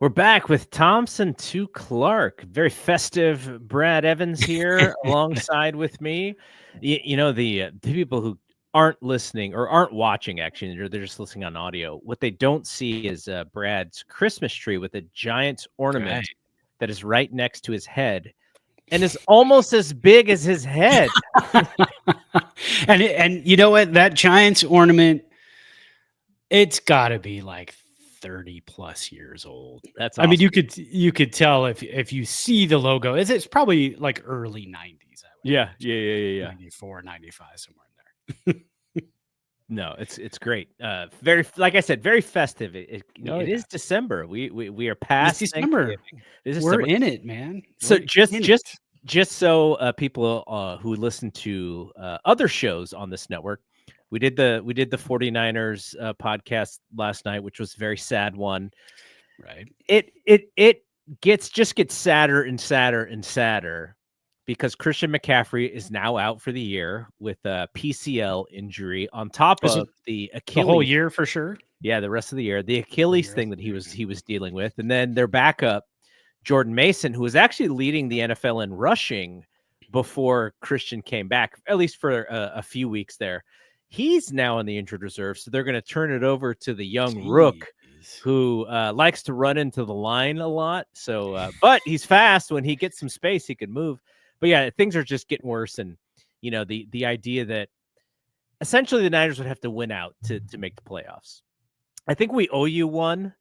We're back with Thompson to Clark. Very festive Brad Evans here alongside with me. The people who aren't listening or aren't watching, actually, they're just listening on audio. What they don't see is Brad's Christmas tree with a giant ornament that is right next to his head and is almost as big as his head. and you know what? That Giants ornament, it's got to be like 30 plus years old. That's awesome. I mean, you could tell if you see the logo, it's probably like early 90s. Yeah. 94, 95, somewhere in there. No, it's great. Very, like I said, very festive. It is December. We are past it's December. We're in it, man. So just so people who listen to other shows on this network, we did the 49ers podcast last night, which was a very sad one. Right. It gets sadder and sadder and sadder because Christian McCaffrey is now out for the year with a PCL injury on top of the Achilles. The whole year for sure. Yeah, the rest of the year. The Achilles thing that he was dealing with, and then their backup Jordan Mason, who was actually leading the NFL in rushing before Christian came back, at least for a few weeks there. He's now in the injured reserve, so they're going to turn it over to the young rook who likes to run into the line a lot. So, but he's fast. When he gets some space, he can move. But yeah, things are just getting worse. And, the idea that essentially the Niners would have to win out to make the playoffs. I think we owe you one.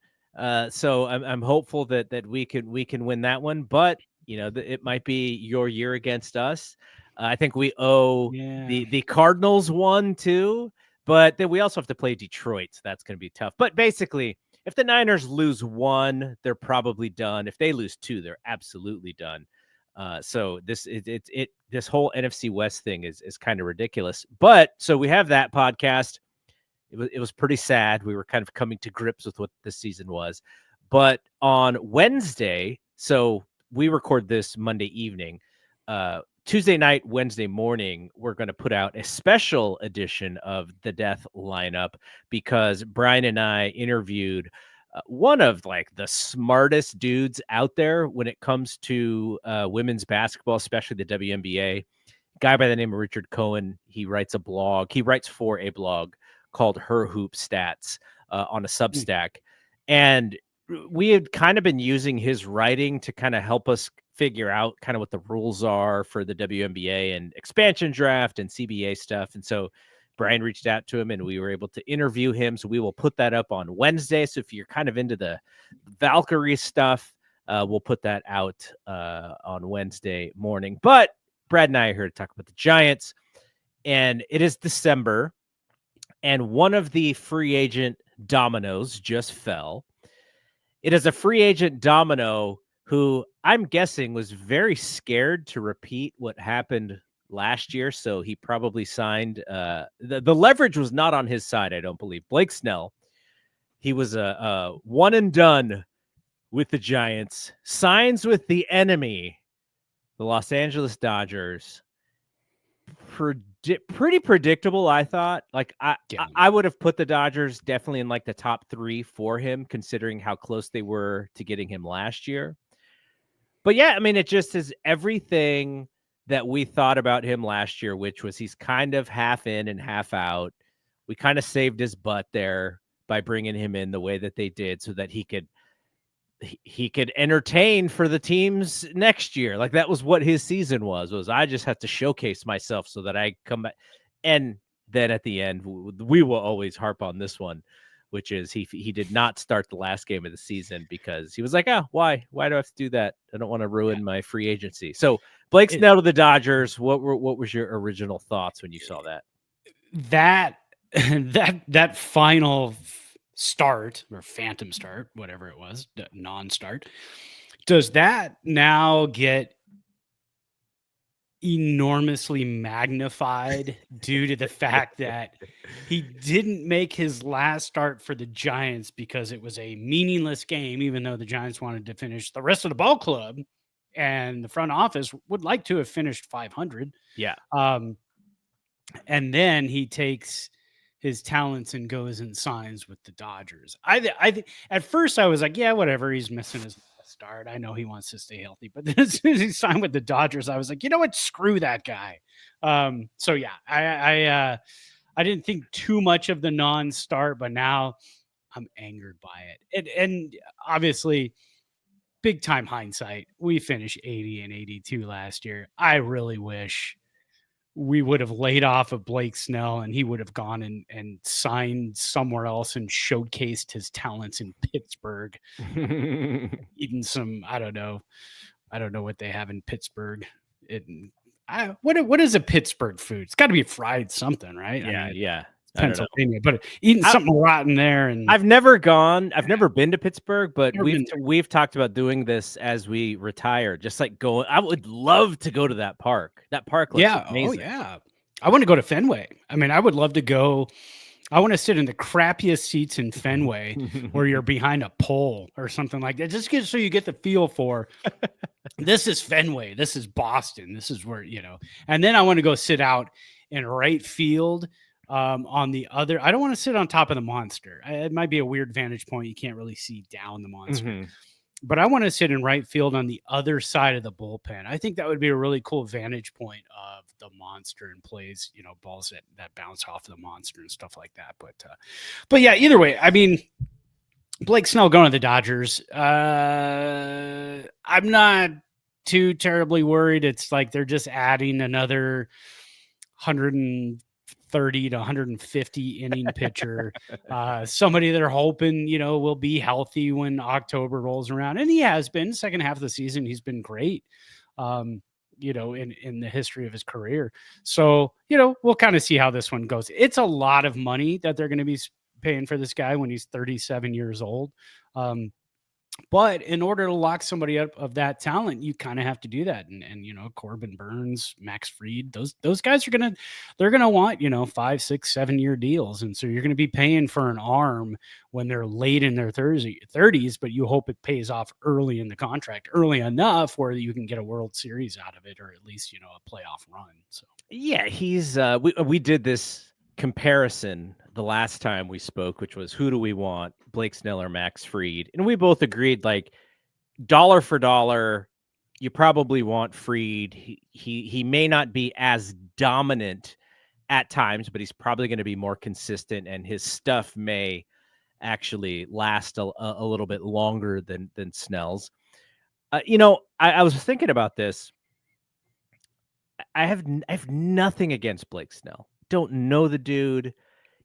So I'm hopeful that we can win that one, but it might be your year against us. I think we owe the Cardinals one too, but then we also have to play Detroit. So that's going to be tough. But basically, if the Niners lose one, they're probably done. If they lose two, they're absolutely done. So this whole NFC West thing is kind of ridiculous. But so we have that podcast. It was pretty sad. We were kind of coming to grips with what this season was. But on Wednesday, so we record this Monday evening, Tuesday night, Wednesday morning, we're going to put out a special edition of the Death Lineup because Brian and I interviewed one of like the smartest dudes out there when it comes to women's basketball, especially the WNBA. Guy by the name of Richard Cohen. He writes a blog. He writes for a blog called Her Hoop Stats on a Substack. And we had kind of been using his writing to kind of help us figure out kind of what the rules are for the WNBA and expansion draft and CBA stuff. And so Brian reached out to him and we were able to interview him. So we will put that up on Wednesday. So if you're kind of into the Valkyrie stuff, we'll put that out on Wednesday morning. But Brad and I are here to talk about the Giants. And it is December. And one of the free agent dominoes just fell. It is a free agent domino who I'm guessing was very scared to repeat what happened last year. So he probably signed. The leverage was not on his side, I don't believe. Blake Snell, he was a one and done with the Giants, signs with the enemy, the Los Angeles Dodgers. Pretty predictable, I thought. Like I would have put the Dodgers definitely in like the top 3 for him, considering how close they were to getting him last year. But yeah, I mean, it just is everything that we thought about him last year, which was he's kind of half in and half out. We kind of saved his butt there by bringing him in the way that they did so that he could entertain for the teams next year. Like that was what his season was I just have to showcase myself so that I come back. And then at the end, we will always harp on this one, which is he did not start the last game of the season because he was like, why do I have to do that? I don't want to ruin my free agency. So Blake Snell to the Dodgers. What was your original thoughts when you saw that? That final start or phantom start, whatever it was, non-start, does that now get enormously magnified due to the fact that he didn't make his last start for the Giants because it was a meaningless game, even though the Giants wanted to finish the rest of the ball club and the front office would like to have finished 500. Yeah. And then he takes his talents and goes and signs with the Dodgers. I at first I was like, yeah, whatever. He's missing his start. I know he wants to stay healthy, but then as soon as he signed with the Dodgers, I was like, you know what? Screw that guy. So yeah, I didn't think too much of the non-start, but now I'm angered by it. And obviously, big time hindsight, we finished 80 and 82 last year. I really wish we would have laid off of Blake Snell and he would have gone and signed somewhere else and showcased his talents in Pittsburgh. Eating some, I don't know what they have in Pittsburgh. What is a Pittsburgh food? It's got to be fried something, right? Yeah, yeah. Pennsylvania, but eating something rotten there. And I've never been to Pittsburgh, but we've talked about doing this as we retire. Just like going, I would love to go to that park. That park looks amazing. Oh yeah. I want to go to Fenway. I mean, I would love to go. I want to sit in the crappiest seats in Fenway where you're behind a pole or something like that. Just so you get the feel for this is Fenway. This is Boston. This is where, and then I want to go sit out in right field. On the other, I don't want to sit on top of the monster. It might be a weird vantage point. You can't really see down the monster, but I want to sit in right field on the other side of the bullpen. I think that would be a really cool vantage point of the monster and plays, balls that bounce off the monster and stuff like that. But yeah, either way, I mean, Blake Snell going to the Dodgers. I'm not too terribly worried. It's like they're just adding another 130 to 150 inning pitcher, somebody they're hoping, will be healthy when October rolls around. And he has been. Second half of the season, he's been great, in the history of his career. So, we'll kind of see how this one goes. It's a lot of money that they're going to be paying for this guy when he's 37 years old. But in order to lock somebody up of that talent, you kind of have to do that. And Corbin Burns, Max Fried, those guys they're gonna want 5, 6, 7 year deals. And so you're gonna be paying for an arm when they're late in their 30s, but you hope it pays off early in the contract, early enough where you can get a World Series out of it, or at least a playoff run. So yeah, he's we did this comparison the last time we spoke, which was who do we want, Blake Snell or Max Fried? And we both agreed, like, dollar for dollar, you probably want Fried. He may not be as dominant at times, but he's probably going to be more consistent, and his stuff may actually last a little bit longer than Snell's. I was thinking about this. I have nothing against Blake Snell. Don't know the dude.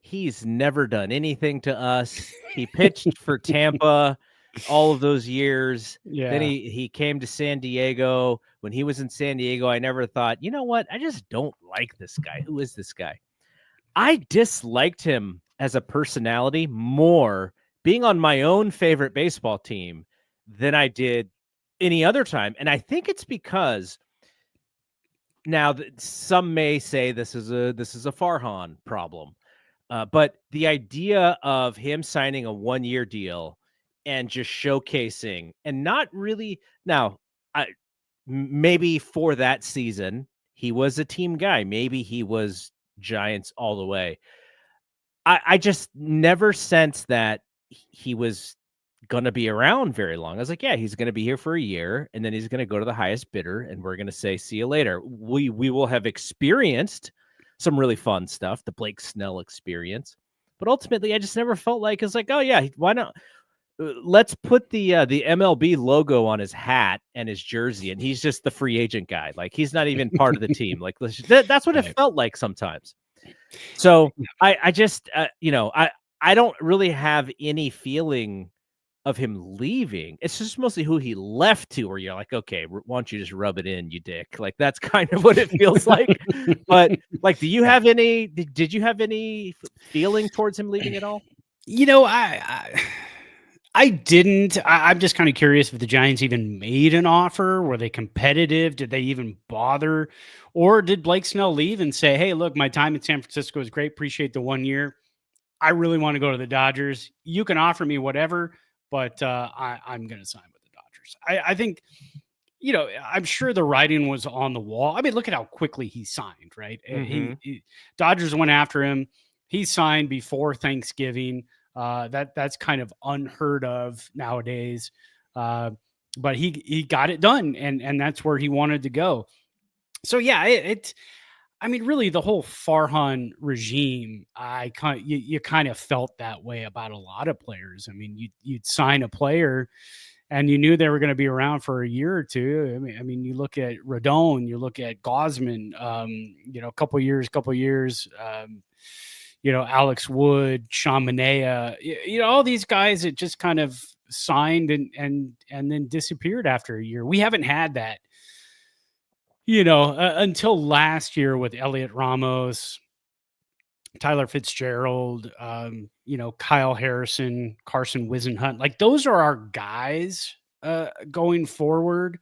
He's never done anything to us. He pitched for Tampa all of those years. Yeah. Then he came to San Diego. When he was in San Diego, I never thought, you know what? I just don't like this guy. Who is this guy? I disliked him as a personality more being on my own favorite baseball team than I did any other time. And I think it's because now some may say this is a Farhan problem. But the idea of him signing a 1-year deal and just showcasing and not really now, maybe for that season, he was a team guy. Maybe he was Giants all the way. I just never sensed that he was going to be around very long. I was like, yeah, he's going to be here for a year and then he's going to go to the highest bidder and we're going to say, see you later. We will have experienced some really fun stuff, the Blake Snell experience. But ultimately, I just never felt like it's like, oh, yeah, why not? Let's put the MLB logo on his hat and his jersey, and he's just the free agent guy. Like, he's not even part of the team. Like, that's what it felt like sometimes. So I just, I don't really have any feeling of him leaving. It's just mostly who he left to, where you're like, okay, why don't you just rub it in, you dick? Like, that's kind of what it feels like. But like, did you have any feeling towards him leaving at all? I didn't. I'm just kind of curious if the Giants even made an offer. Were they competitive? Did they even bother? Or did Blake Snell leave and say, hey, look, my time in San Francisco is great. Appreciate the 1 year. I really want to go to the Dodgers. You can offer me whatever, but I'm going to sign with the Dodgers. I think, I'm sure the writing was on the wall. I mean, look at how quickly he signed, right? Mm-hmm. Dodgers went after him. he signed before Thanksgiving. That's kind of unheard of nowadays. But he got it done, and that's where he wanted to go. So yeah, I mean, really, the whole Farhan regime, you kind of felt that way about a lot of players. I mean, you'd sign a player, and you knew they were going to be around for a year or two. I mean, you look at Rodon, you look at Gosman, a couple years, Alex Wood, Sean Manea, all these guys that just kind of signed and then disappeared after a year. We haven't had that, until last year with Elliot Ramos, Tyler Fitzgerald, Kyle Harrison, Carson Wisenhunt. Like, those are our guys going forward.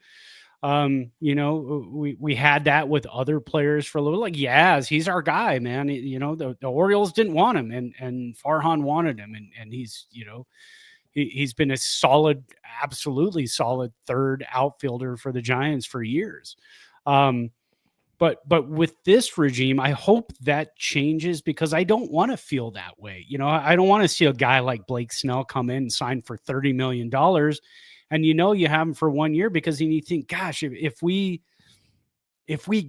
We had that with other players for a little, like Yaz, he's our guy, man. The Orioles didn't want him, and Farhan wanted him, and he's, he's been a solid, absolutely solid third outfielder for the Giants for years. But with this regime, I hope that changes, because I don't want to feel that way. I don't want to see a guy like Blake Snell come in and sign for $30 million. And you have him for 1 year, because then you think, gosh, if we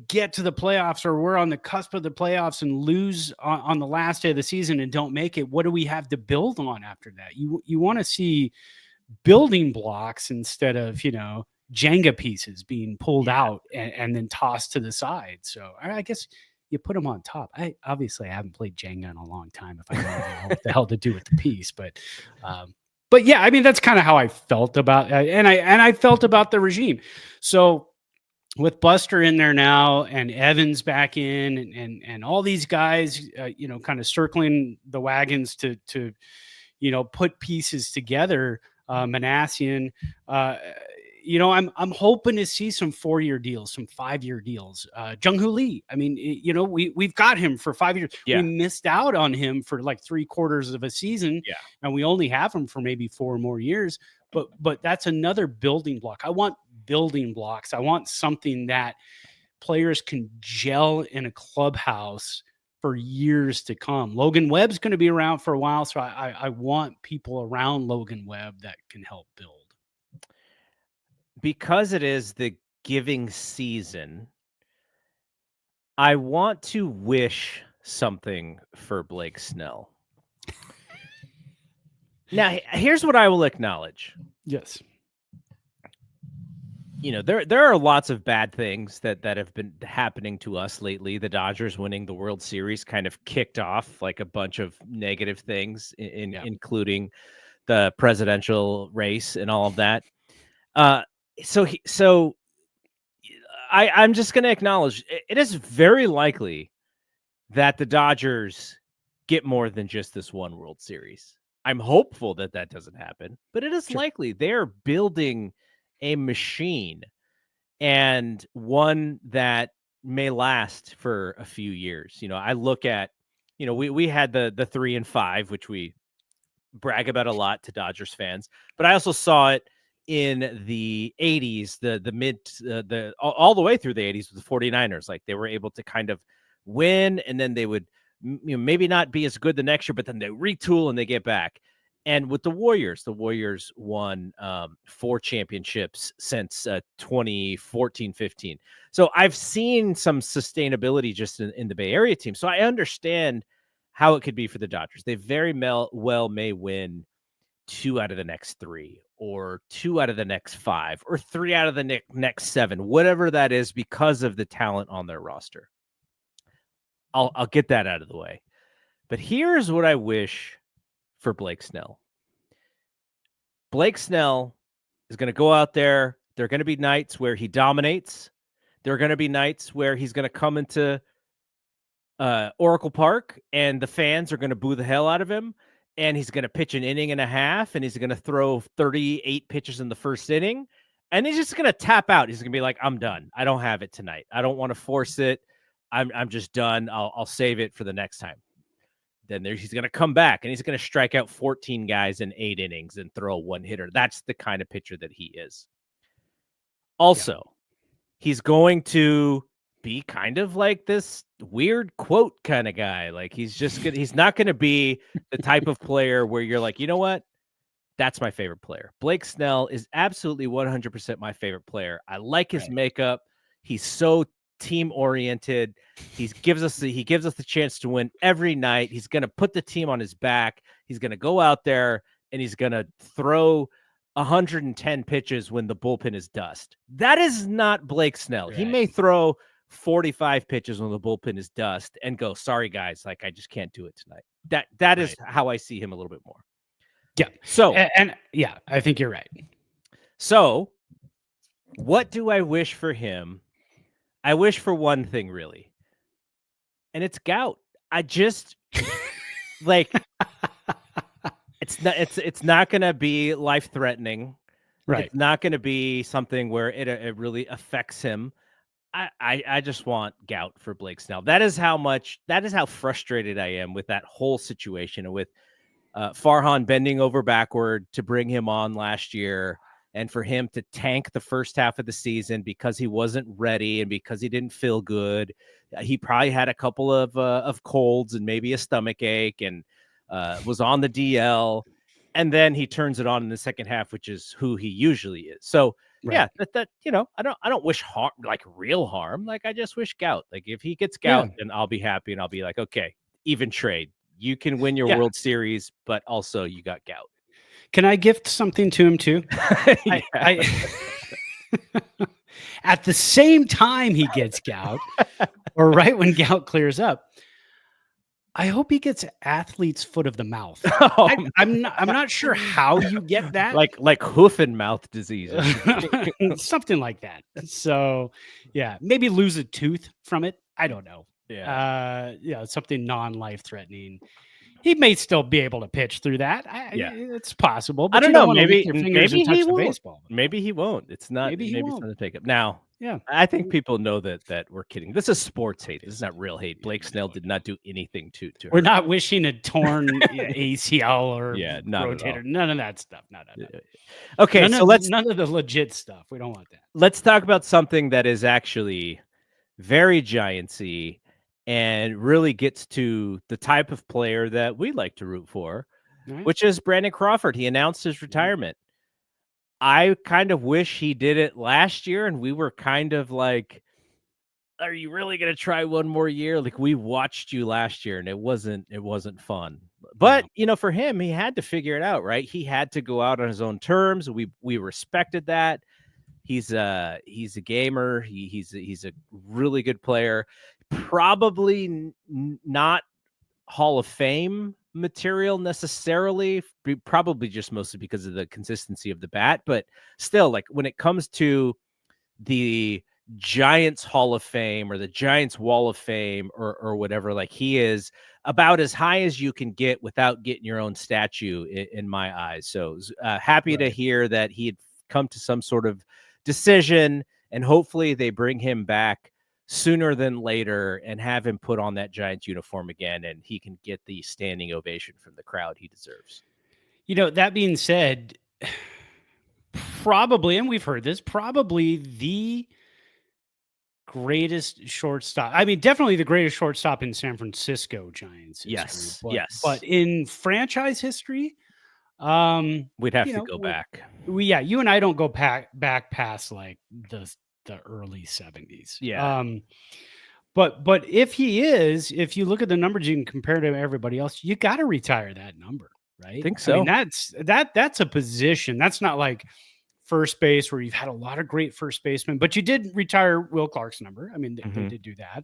get to the playoffs, or we're on the cusp of the playoffs and lose on the last day of the season and don't make it, what do we have to build on after that? You want to see building blocks instead of, Jenga pieces being pulled out and then tossed to the side. So I guess you put them on top. I haven't played Jenga in a long time, if I know what the hell to do with the piece, but yeah, I mean, that's kind of how I felt about it. And I felt about the regime. So with Buster in there now, and Evans back in, and all these guys, kind of circling the wagons to put pieces together, Manassian, I'm hoping to see some 4-year deals, some 5-year deals. Jung-Hoo Lee, I mean, we've got him for 5 years. Yeah. We missed out on him for like 3/4 of a season, and we only have him for maybe 4 more years. But that's another building block. I want building blocks. I want something that players can gel in a clubhouse for years to come. Logan Webb's going to be around for a while, so I want people around Logan Webb that can help build. Because it is the giving season, I want to wish something for Blake Snell. Now, here's what I will acknowledge. Yes. There are lots of bad things that have been happening to us lately. The Dodgers winning the World Series kind of kicked off like a bunch of negative things, including the presidential race and all of that. So I'm just going to acknowledge it is very likely that the Dodgers get more than just this one World Series. I'm hopeful that doesn't happen, but it is likely. They're building a machine, and one that may last for a few years. I look at, we had the 3 and 5, which we brag about a lot to Dodgers fans, but I also saw it in the 80s, all the way through the 80s with the 49ers. Like, they were able to kind of win, and then they would maybe not be as good the next year, but then they retool and they get back. And with the Warriors won 4 championships since 2014-15. So I've seen some sustainability just in the Bay Area team. So I understand how it could be for the Dodgers. They very well may win 2 out of the next 3, or 2 out of the next 5, or 3 out of the next 7, whatever that is, because of the talent on their roster. I'll get that out of the way. But here's what I wish for Blake Snell. Blake Snell is going to go out there. There are going to be nights where he dominates. There are going to be nights where he's going to come into Oracle Park and the fans are going to boo the hell out of him. And he's going to pitch an inning and a half, and he's going to throw 38 pitches in the first inning. And he's just going to tap out. He's going to be like, I'm done. I don't have it tonight. I don't want to force it. I'm just done. I'll save it for the next time. Then he's going to come back, and he's going to strike out 14 guys in 8 innings and throw a 1-hitter. That's the kind of pitcher that he is. Also, he's going to be kind of like this weird quote kind of guy. Like he's not gonna be the type of player where you're like, you know what? That's my favorite player. Blake Snell is absolutely 100% my favorite player. I like his makeup. He's so team oriented. He gives us the chance to win every night. He's going to put the team on his back. He's going to go out there and he's going to throw 110 pitches when the bullpen is dust. That is not Blake Snell. He may throw 45 pitches when the bullpen is dust and go, sorry guys, like I just can't do it tonight. That is how I see him a little bit more. Yeah. So, and yeah, I think you're right. So, what do I wish for him? I wish for one thing, really, and it's gout. I just like it's not going to be life threatening, right? It's not going to be something where it really affects him. I just want gout for Blake Snell. That is how frustrated I am with that whole situation and with Farhan bending over backward to bring him on last year, and for him to tank the first half of the season because he wasn't ready and because he didn't feel good. He probably had a couple of colds and maybe a stomach ache and was on the DL, and then he turns it on in the second half, which is who he usually is. So yeah, that I don't wish harm, like real harm. Like I just wish gout. Like if he gets gout, then I'll be happy and I'll be like, okay, even trade. You can win your World Series, but also you got gout. Can I gift something to him too? At the same time he gets gout, or right when gout clears up, I hope he gets athlete's foot of the mouth. I'm not sure how you get that. Like hoof and mouth disease. Something like that. So yeah, maybe lose a tooth from it. I don't know. Something non-life threatening. He may still be able to pitch through that. It's possible. But I don't know. Maybe he won't. Baseball. Maybe he won't. It's not. Maybe it's not to take up now. Yeah, I think people know that we're kidding. This is sports hate. This is not real hate. Blake Snell did not do anything to her. We're not wishing a torn ACL or rotator. None of that stuff. No. Okay, none of the legit stuff. We don't want that. Let's talk about something that is actually very Giantsy and really gets to the type of player that we like to root for, which is Brandon Crawford. He announced his retirement. I kind of wish he did it last year, and we were kind of like, are you really going to try one more year? Like we watched you last year and it wasn't fun, but for him, he had to figure it out, right? He had to go out on his own terms. We respected that. He's a gamer. He's a really good player. Probably not Hall of Fame material necessarily, probably just mostly because of the consistency of the bat, but still, like when it comes to the Giants Hall of Fame or the Giants Wall of Fame or whatever, like he is about as high as you can get without getting your own statue in my eyes. So happy to hear that he had come to some sort of decision, and hopefully they bring him back sooner than later and have him put on that Giants uniform again, and he can get the standing ovation from the crowd he deserves. That being said, probably, and we've heard this, probably the greatest shortstop. I mean, definitely the greatest shortstop in San Francisco Giants history. Yes. But in franchise history, we'd have to go back. You and I don't go back past like the early 70s. Yeah. But if you look at the numbers, you can compare to everybody else, you got to retire that number, right? I think so. I mean, that's a position. That's not like first base where you've had a lot of great first basemen, but you did retire Will Clark's number. I mean, they did do that.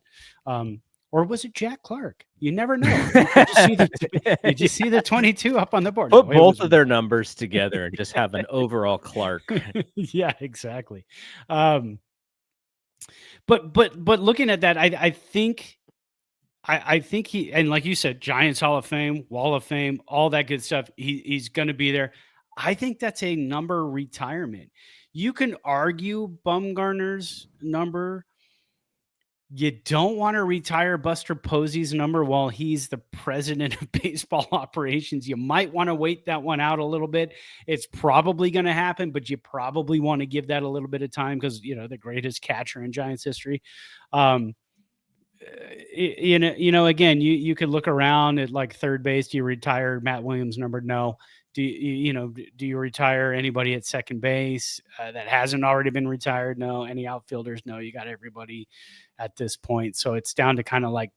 Or was it Jack Clark? You never know. Did you see the 22 up on the board? Put both of their numbers together and just have an overall Clark. Yeah, exactly. But looking at that, I think he, and like you said, Giants Hall of Fame, Wall of Fame, all that good stuff. He's going to be there. I think that's a number retirement. You can argue Bumgarner's number. You don't want to retire Buster Posey's number while he's the president of baseball operations. You might want to wait that one out a little bit. It's probably going to happen, but you probably want to give that a little bit of time because, the greatest catcher in Giants history. Again, you could look around at like third base. Do you retire Matt Williams' number? No. Do you retire anybody at second base that hasn't already been retired? No. Any outfielders? No. You got everybody at this point. So it's down to kind of like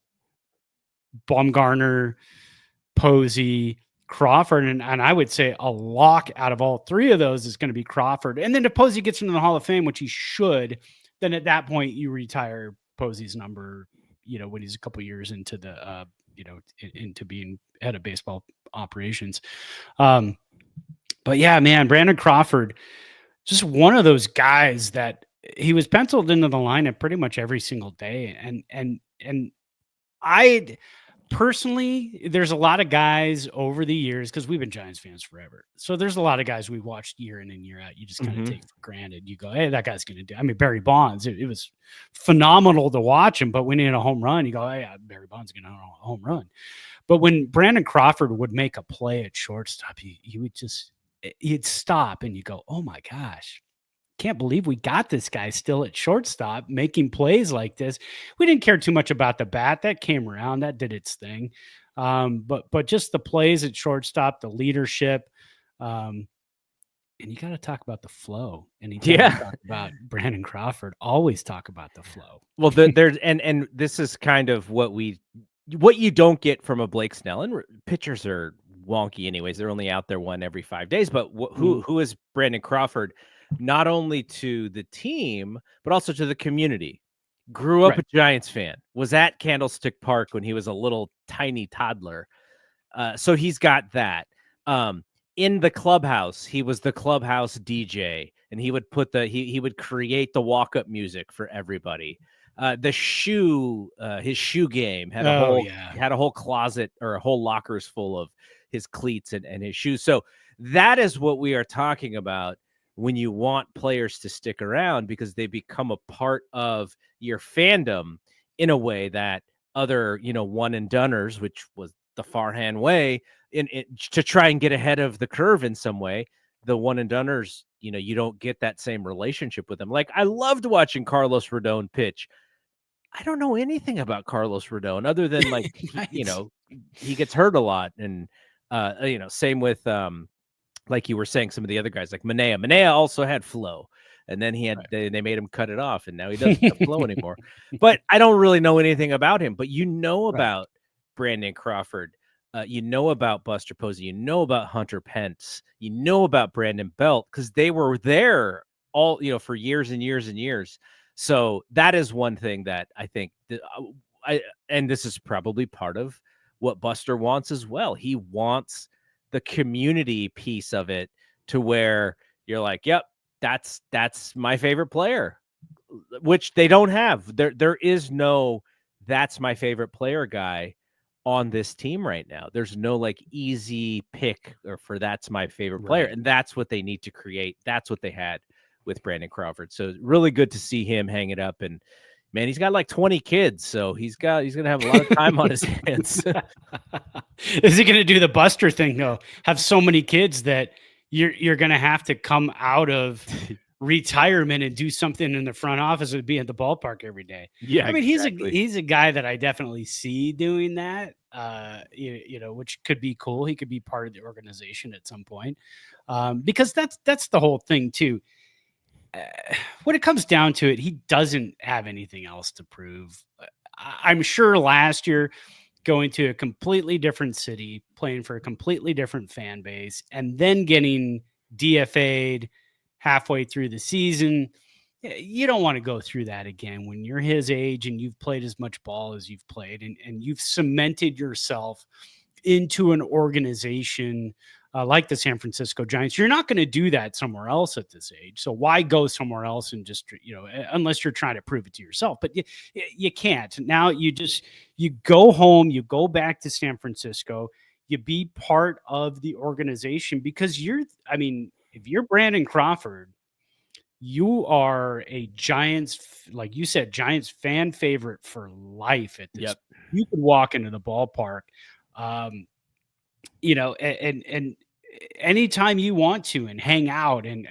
Bumgarner, Posey, Crawford, and I would say a lock out of all three of those is going to be Crawford. And then if Posey gets into the Hall of Fame, which he should, then at that point you retire Posey's number, when he's a couple years into the into being head of baseball operations. But yeah, man, Brandon Crawford, just one of those guys that he was penciled into the lineup pretty much every single day. And I personally, there's a lot of guys over the years, because we've been Giants fans forever. So there's a lot of guys we watched year in and year out. You just kind of take for granted. You go, hey, that guy's going to do. I mean, Barry Bonds, it was phenomenal to watch him, but when he had a home run, you go, hey, Barry Bonds going to have a home run. But when Brandon Crawford would make a play at shortstop, he would just, he'd stop and you go, oh my gosh, can't believe we got this guy still at shortstop making plays like this. We didn't care too much about the bat. That came around, that did its thing. But just the plays at shortstop, the leadership, and you got to talk about the flow. And talk about Brandon Crawford. Always talk about the flow. Well, there's and this is kind of what you don't get from a Blake Snell. And pitchers are wonky anyways. They're only out there one every 5 days. But who is Brandon Crawford? Not only to the team, but also to the community. Grew up a Giants fan, was at Candlestick Park when he was a little tiny toddler. So he's got that. In the clubhouse, he was the clubhouse DJ, and he would put he would create the walk-up music for everybody. His shoe game had a whole closet or a whole lockers full of his cleats and his shoes. So that is what we are talking about when you want players to stick around, because they become a part of your fandom in a way that other, one and doneers, which was the Farhan way, to try and get ahead of the curve in some way. The one and doneers, you don't get that same relationship with them. Like, I loved watching Carlos Rodon pitch. I don't know anything about Carlos Rodon other than like, he gets hurt a lot. And, same with, like you were saying, some of the other guys like Manea. Manea also had flow, and then he had they made him cut it off, and now he doesn't have flow anymore. But I don't really know anything about him. But about Brandon Crawford, about Buster Posey, about Hunter Pence, about Brandon Belt, because they were there all for years and years and years. So that is one thing that I think and this is probably part of what Buster wants as well. He wants the community piece of it to where you're like, yep, that's my favorite player, which they don't have. There is no, that's my favorite player guy on this team right now. There's no like easy pick for that's my favorite player. And that's what they need to create. That's what they had with Brandon Crawford. So really good to see him hang it up. And man, he's got like 20 kids, so he's going to have a lot of time on his hands. Is he going to do the Buster thing though? Have so many kids that you're going to have to come out of retirement and do something in the front office and be at the ballpark every day. Yeah, I mean, exactly. he's a guy that I definitely see doing that. Which could be cool. He could be part of the organization at some point, because that's the whole thing too. When it comes down to it, he doesn't have anything else to prove. I'm sure last year, going to a completely different city, playing for a completely different fan base, and then getting DFA'd halfway through the season, you don't want to go through that again when you're his age and you've played as much ball as you've played, and you've cemented yourself into an organization like the San Francisco Giants. You're not going to do that somewhere else at this age. So why go somewhere else and just, unless you're trying to prove it to yourself, but you can't. Now you go home, you go back to San Francisco, you be part of the organization, because if you're Brandon Crawford, you are a Giants, like you said, Giants fan favorite for life at this. Yep. You could walk into the ballpark, and anytime you want to and hang out and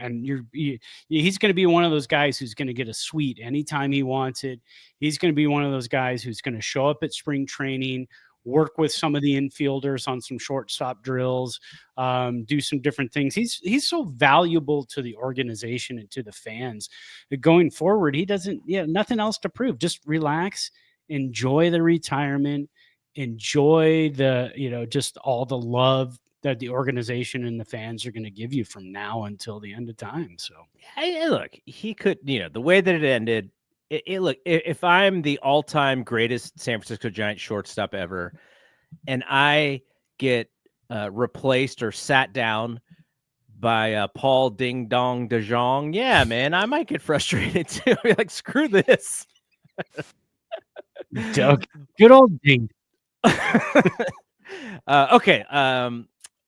he's going to be one of those guys who's going to get a suite anytime he wants it. He's going to be one of those guys who's going to show up at spring training, work with some of the infielders on some shortstop drills, do some different things. He's so valuable to the organization and to the fans. Going forward, he doesn't, nothing else to prove. Just relax, enjoy the retirement, enjoy the, just all the love that the organization and the fans are going to give you from now until the end of time. So, hey, look, he could, the way that it ended, look, if I'm the all-time greatest San Francisco Giants shortstop ever, and I get replaced or sat down by Paul Ding Dong DeJong, yeah, man, I might get frustrated too. Like, screw this. Doug, good old Ding. Okay.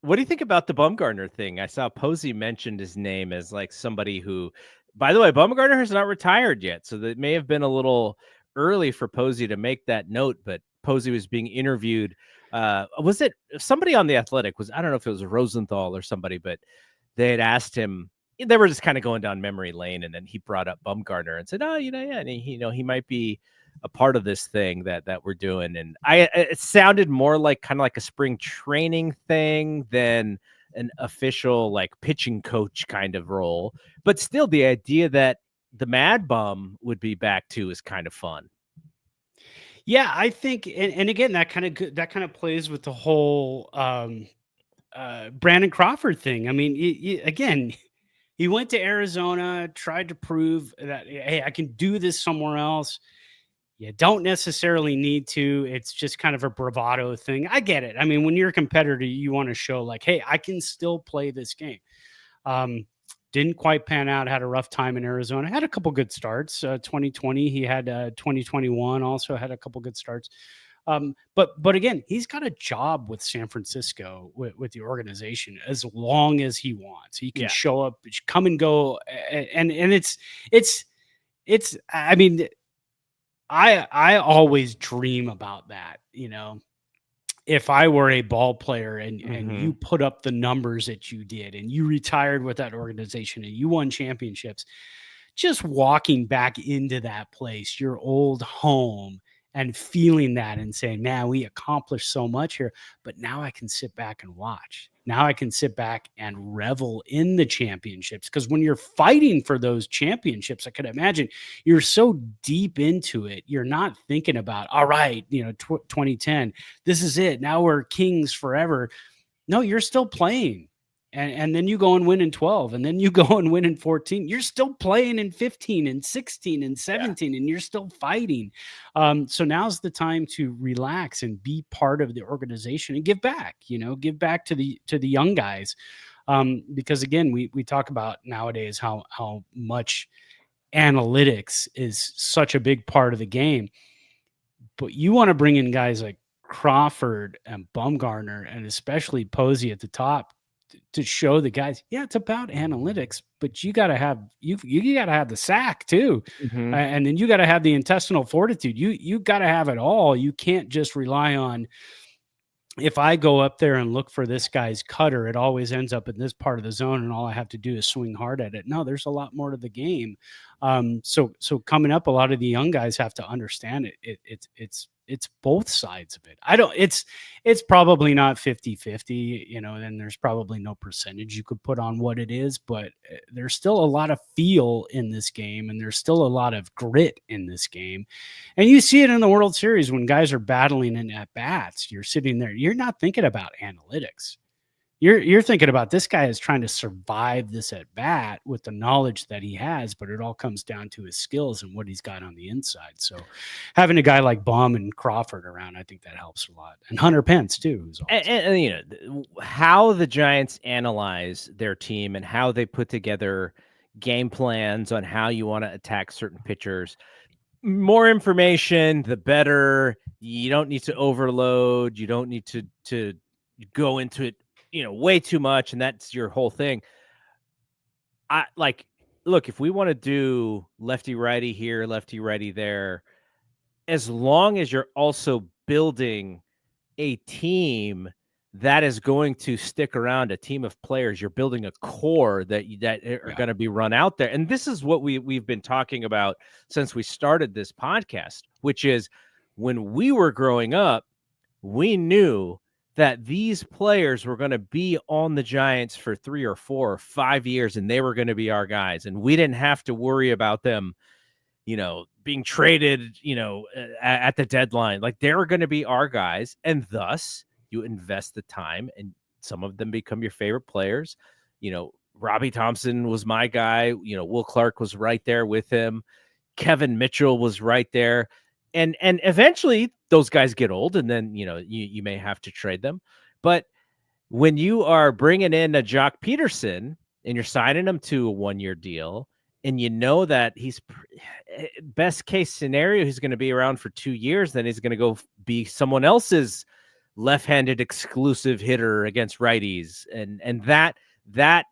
What do you think about the Bumgarner thing? I saw Posey mentioned his name as like somebody who, by the way, Bumgarner has not retired yet, so that may have been a little early for Posey to make that note. But Posey was being interviewed. Was it somebody on The Athletic? I don't know if it was Rosenthal or somebody, but they had asked him. They were just kind of going down memory lane, and then he brought up Bumgarner and said, "Oh, yeah, and he might be a part of this thing that we're doing." And it sounded more like kind of like a spring training thing than an official like pitching coach kind of role. But still, the idea that the Mad Bum would be back too is kind of fun. Yeah, I think, and again, that kind of plays with the whole Brandon Crawford thing. I mean, again, he went to Arizona, tried to prove that, hey, I can do this somewhere else. You don't necessarily need to. It's just kind of a bravado thing. I get it. I mean, when you're a competitor, you want to show like, hey, I can still play this game. Didn't quite pan out. Had a rough time in Arizona. Had a couple good starts. 2020, he had 2021 also had a couple good starts. But again, he's got a job with San Francisco with the organization as long as he wants. He can show up, come and go, and it's. I mean, I always dream about that. If I were a ball player and you put up the numbers that you did and you retired with that organization and you won championships, just walking back into that place, your old home, and feeling that and saying, man, we accomplished so much here, but now I can sit back and watch. Now I can sit back and revel in the championships. Because when you're fighting for those championships, I could imagine you're so deep into it. You're not thinking about, all right, 2010, this is it. Now we're kings forever. No, you're still playing. And then you go and win in 12, and then you go and win in 14. You're still playing in 15 and 16 and 17, and you're still fighting. So now's the time to relax and be part of the organization and give back, give back to the young guys. Because again, we talk about nowadays how much analytics is such a big part of the game. But you want to bring in guys like Crawford and Bumgarner, and especially Posey at the top, to show the guys, it's about analytics, but you got to have you got to have the sack too, and then you got to have the intestinal fortitude. You got to have it all. You can't just rely on, if I go up there and look for this guy's cutter, it always ends up in this part of the zone, and all I have to do is swing hard at it. No, there's a lot more to the game. So coming up, a lot of the young guys have to understand it. It's both sides of it. It's probably not 50-50, and there's probably no percentage you could put on what it is, but there's still a lot of feel in this game, and there's still a lot of grit in this game. And you see it in the World Series when guys are battling in at bats. You're sitting there, you're not thinking about analytics. You're thinking about, this guy is trying to survive this at bat with the knowledge that he has, but it all comes down to his skills and what he's got on the inside. So having a guy like Bum and Crawford around, I think that helps a lot. And Hunter Pence too. And how the Giants analyze their team and how they put together game plans on how you want to attack certain pitchers. More information, the better. You don't need to overload. You don't need to go into it way too much, and that's your whole thing. look, if we want to do lefty righty here, lefty righty there, as long as you're also building a team that is going to stick around, a team of players, you're building a core that are going to be run out there. And this is what we've been talking about since we started this podcast, which is when we were growing up, we knew that these players were going to be on the Giants for 3 or 4 or 5 years, and they were going to be our guys. And we didn't have to worry about them, being traded, at the deadline. Like, they were going to be our guys. And thus you invest the time, and some of them become your favorite players. Robbie Thompson was my guy. Will Clark was right there with him. Kevin Mitchell was right there. And eventually those guys get old, and then, you may have to trade them. But when you are bringing in a Jock Peterson and you're signing him to a 1-year deal, and you know that he's best case scenario, he's going to be around for 2 years, then he's going to go be someone else's left-handed exclusive hitter against righties. And that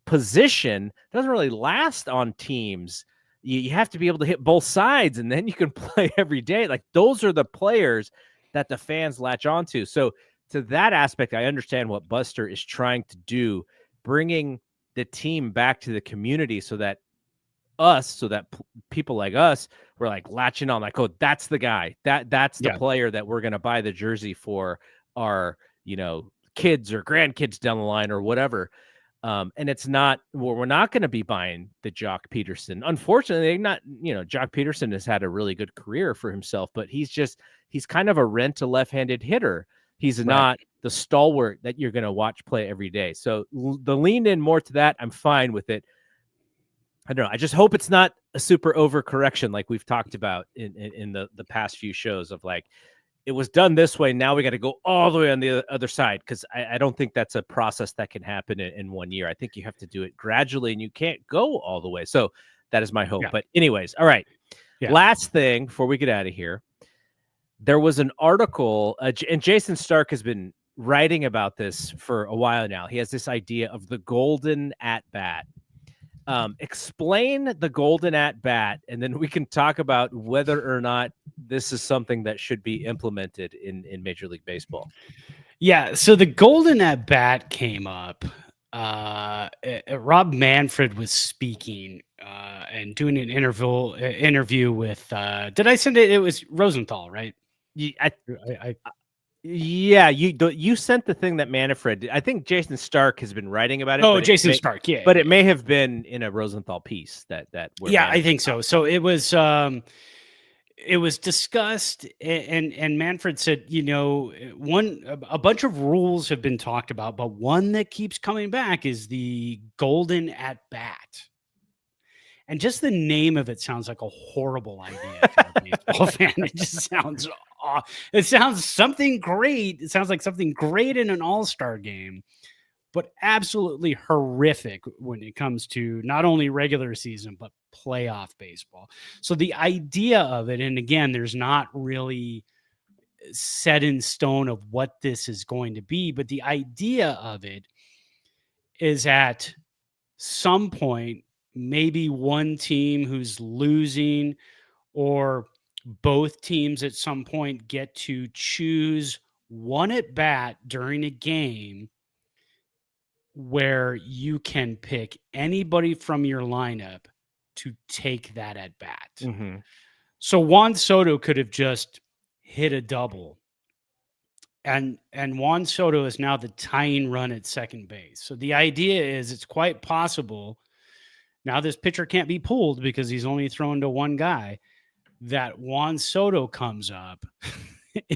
position doesn't really last on teams. You have to be able to hit both sides, and then you can play every day. Like, those are the players that the fans latch onto. So to that aspect, I understand what Buster is trying to do, bringing the team back to the community so that people like us were like latching on, like, oh, that's the guy, that's the player that we're going to buy the jersey for our, kids or grandkids down the line or whatever. And it's not, we're not going to be buying the Jock Peterson. Unfortunately, Jock Peterson has had a really good career for himself, but he's kind of a rent a left-handed hitter. He's not the stalwart that you're going to watch play every day. So the lean in more to that, I'm fine with it. I don't know. I just hope it's not a super overcorrection like we've talked about in the past few shows of, like, it was done this way, now we got to go all the way on the other side, because I don't think that's a process that can happen in 1 year. I think you have to do it gradually, and you can't go all the way. So that is my hope. Yeah. But anyways, all right. Yeah. Last thing before we get out of here, there was an article, and Jason Stark has been writing about this for a while now. He has this idea of the golden at-bat. Explain the golden at bat, and then we can talk about whether or not this is something that should be implemented in Major League Baseball. Yeah. So the golden at bat came up. Rob Manfred was speaking and doing an interview with, did I send it? It was Rosenthal, right? Yeah, you sent the thing that Manfred did. I think Jason Stark has been writing about it. Oh, Jason Stark, yeah. But it may have been in a Rosenthal piece that. Yeah, I think so. So it was discussed, and Manfred said, a bunch of rules have been talked about, but one that keeps coming back is the golden at bat. And just the name of it sounds like a horrible idea for a baseball fan. It just sounds it sounds something great. It sounds like something great in an all-star game, but absolutely horrific when it comes to not only regular season, but playoff baseball. So the idea of it, and again, there's not really set in stone of what this is going to be, but the idea of it is at some point, maybe one team who's losing or both teams at some point get to choose one at bat during a game where you can pick anybody from your lineup to take that at bat. Mm-hmm. So Juan Soto could have just hit a double, and Juan Soto is now the tying run at second base. So the idea is it's quite possible, now this pitcher can't be pulled because he's only thrown to one guy, that Juan Soto comes up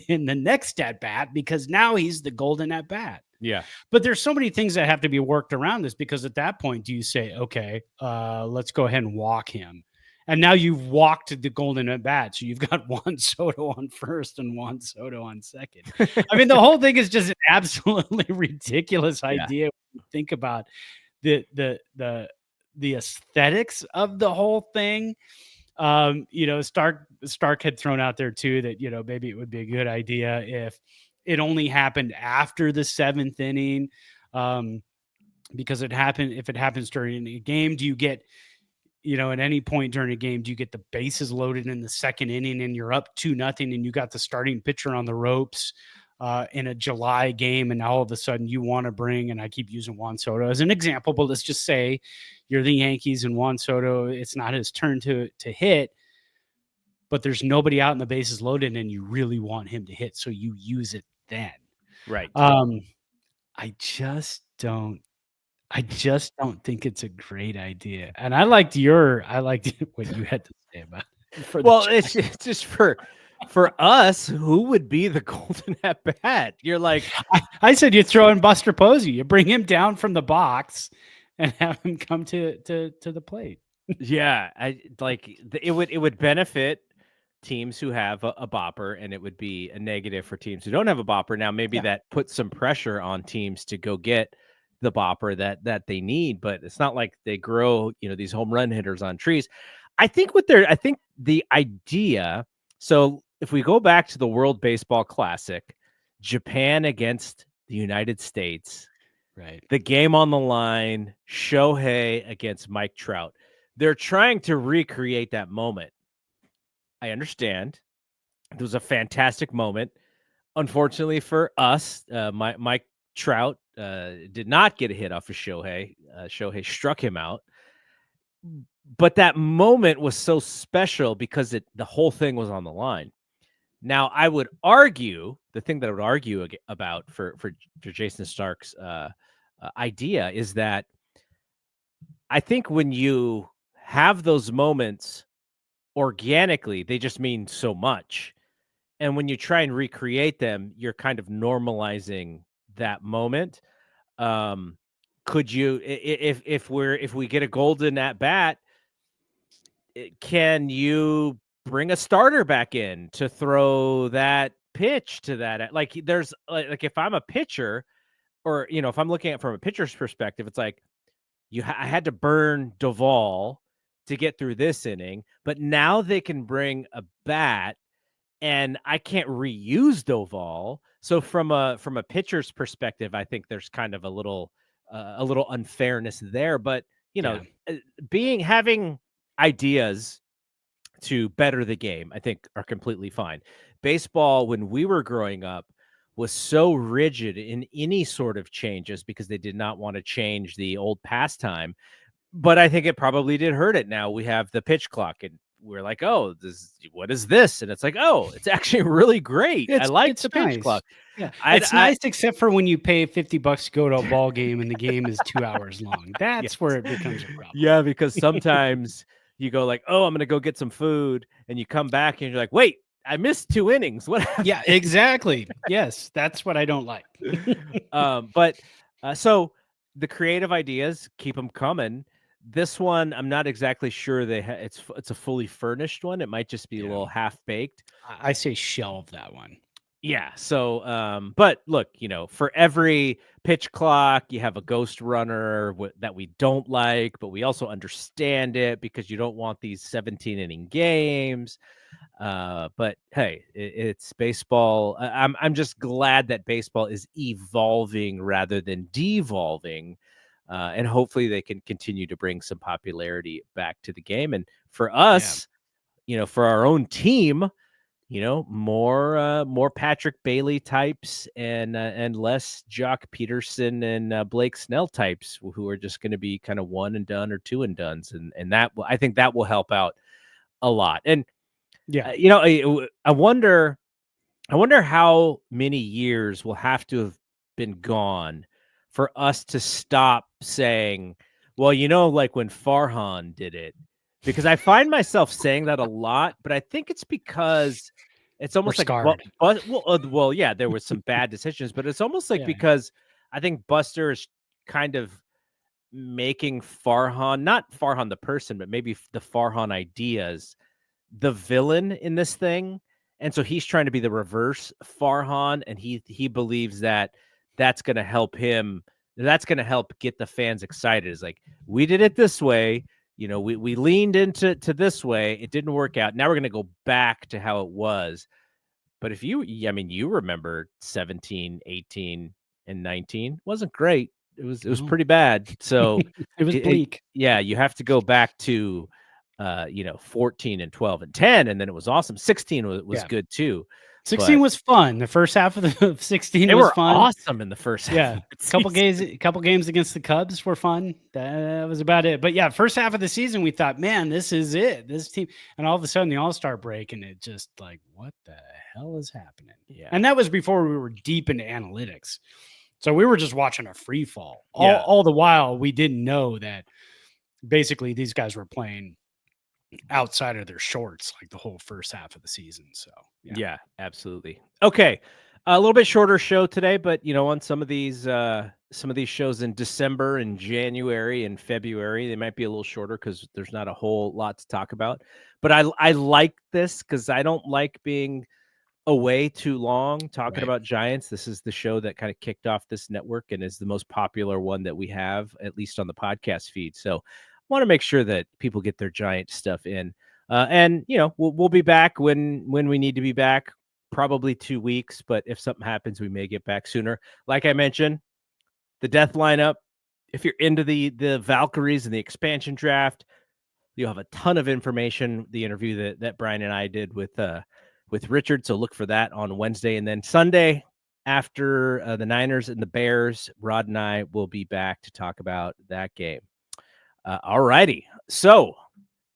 in the next at bat because now he's the golden at bat. Yeah. But there's so many things that have to be worked around this, because at that point, do you say, okay, let's go ahead and walk him? And now you've walked the golden at bat. So you've got Juan Soto on first and Juan Soto on second. I mean, the whole thing is just an absolutely ridiculous idea. When you think about the aesthetics of the whole thing. Stark had thrown out there too that, maybe it would be a good idea if it only happened after the seventh inning, because if it happens during a game, do you get at any point during a game, do you get the bases loaded in the second inning and you're up 2-0 and you got the starting pitcher on the ropes in a July game, and now all of a sudden you want to bring, and I keep using Juan Soto as an example, but let's just say you're the Yankees and Juan Soto, it's not his turn to hit, but there's nobody out in the bases loaded and you really want him to hit, so you use it then. Right. I just don't think it's a great idea. And I liked what you had to say about it. Well, it's just for us, who would be the golden at bat? You're like, I said you throw in Buster Posey, you bring him down from the box and have him come to the plate. Yeah, it would benefit teams who have a bopper, and it would be a negative for teams who don't have a bopper. Now, maybe that puts some pressure on teams to go get the bopper that they need, but it's not like they grow, these home run hitters on trees. I think the idea. So if we go back to the World Baseball Classic, Japan against the United States, right? The game on the line, Shohei against Mike Trout. They're trying to recreate that moment. I understand. It was a fantastic moment. Unfortunately for us, Mike Trout did not get a hit off of Shohei. Shohei struck him out. But that moment was so special because the whole thing was on the line. Now, I would argue, the thing that I would argue about for Jason Stark's idea is that I think when you have those moments organically, they just mean so much. And when you try and recreate them, you're kind of normalizing that moment. Could you, if we get a golden at bat, can you bring a starter back in to throw that pitch to that? Like there's like if I'm a pitcher, or if I'm looking at it from a pitcher's perspective, it's like I had to burn Duvall to get through this inning, but now they can bring a bat, and I can't reuse Duvall. So from a pitcher's perspective, I think there's kind of a little unfairness there. But having ideas to better the game, I think, are completely fine. Baseball, when we were growing up, was so rigid in any sort of changes because they did not want to change the old pastime. But I think it probably did hurt it. Now we have the pitch clock, and we're like, oh, what is this? And it's like, oh, it's actually really great. I like the pitch clock. Yeah, it's nice, except for when you pay $50 to go to a ball game and the game is 2 hours long. That's where it becomes a problem. Yeah, because sometimes you go like, oh, I'm going to go get some food, and you come back and you're like, wait, I missed 2 innings. What happened? Yeah, exactly. Yes, that's what I don't like. So the creative ideas, keep them coming. This one, I'm not exactly sure it's a fully furnished one. It might just be a little half baked. I say shelve that one. Yeah. So, but look, for every pitch clock, you have a ghost runner that we don't like, but we also understand it because you don't want these 17-inning games. But hey, it's baseball. I'm just glad that baseball is evolving rather than devolving. And hopefully they can continue to bring some popularity back to the game. And for us, for our own team, more Patrick Bailey types and less Jock Peterson and Blake Snell types who are just going to be kind of one and done or two and dones. And that, I think that will help out a lot. And I wonder how many years will have to have been gone for us to stop saying, well, like when Farhan did it, because I find myself saying that a lot, but I think it's because it's almost like, yeah, there was some bad decisions, but it's almost like because I think Buster is kind of making Farhan, not Farhan the person, but maybe the Farhan ideas, the villain in this thing. And so he's trying to be the reverse Farhan, and he believes that that's going to help him. That's going to help get the fans excited. It's like, we did it this way. We leaned into this way. It didn't work out. Now we're going to go back to how it was. But if you remember 17, 18, and 19 wasn't great. It was No. pretty bad. So It was bleak. yeah, you have to go back to 14 and 12 and 10, and then it was awesome. 16 was Yeah. good too. 16 But was fun. The first half of 16 they was were fun. awesome in the first half. Yeah. Of the Couple games against the Cubs were fun. That was about it. But yeah, first half of the season, we thought, man, this is it. This team. And all of a sudden the All-Star break, and it just like, what the hell is happening? Yeah. And that was before we were deep into analytics. So we were just watching a free fall. Yeah. All the while we didn't know that basically these guys were playing outside of their shorts like the whole first half of the season. So yeah, absolutely. Okay. A little bit shorter show today, but on some of these shows in December and January and February, they might be a little shorter because there's not a whole lot to talk about. But I like this because I don't like being away too long talking about Giants. This is the show that kind of kicked off this network and is the most popular one that we have, at least on the podcast feed. So I want to make sure that people get their Giant stuff in. And we'll be back when we need to be back, probably 2 weeks. But if something happens, we may get back sooner. Like I mentioned, the death lineup. If you're into the Valkyries and the expansion draft, you'll have a ton of information. The interview that Brian and I did with Richard. So look for that on Wednesday, and then Sunday after the Niners and the Bears, Rod and I will be back to talk about that game. All righty. So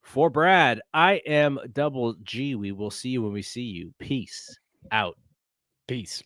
for Brad, I am Double G. We will see you when we see you. Peace out. peace.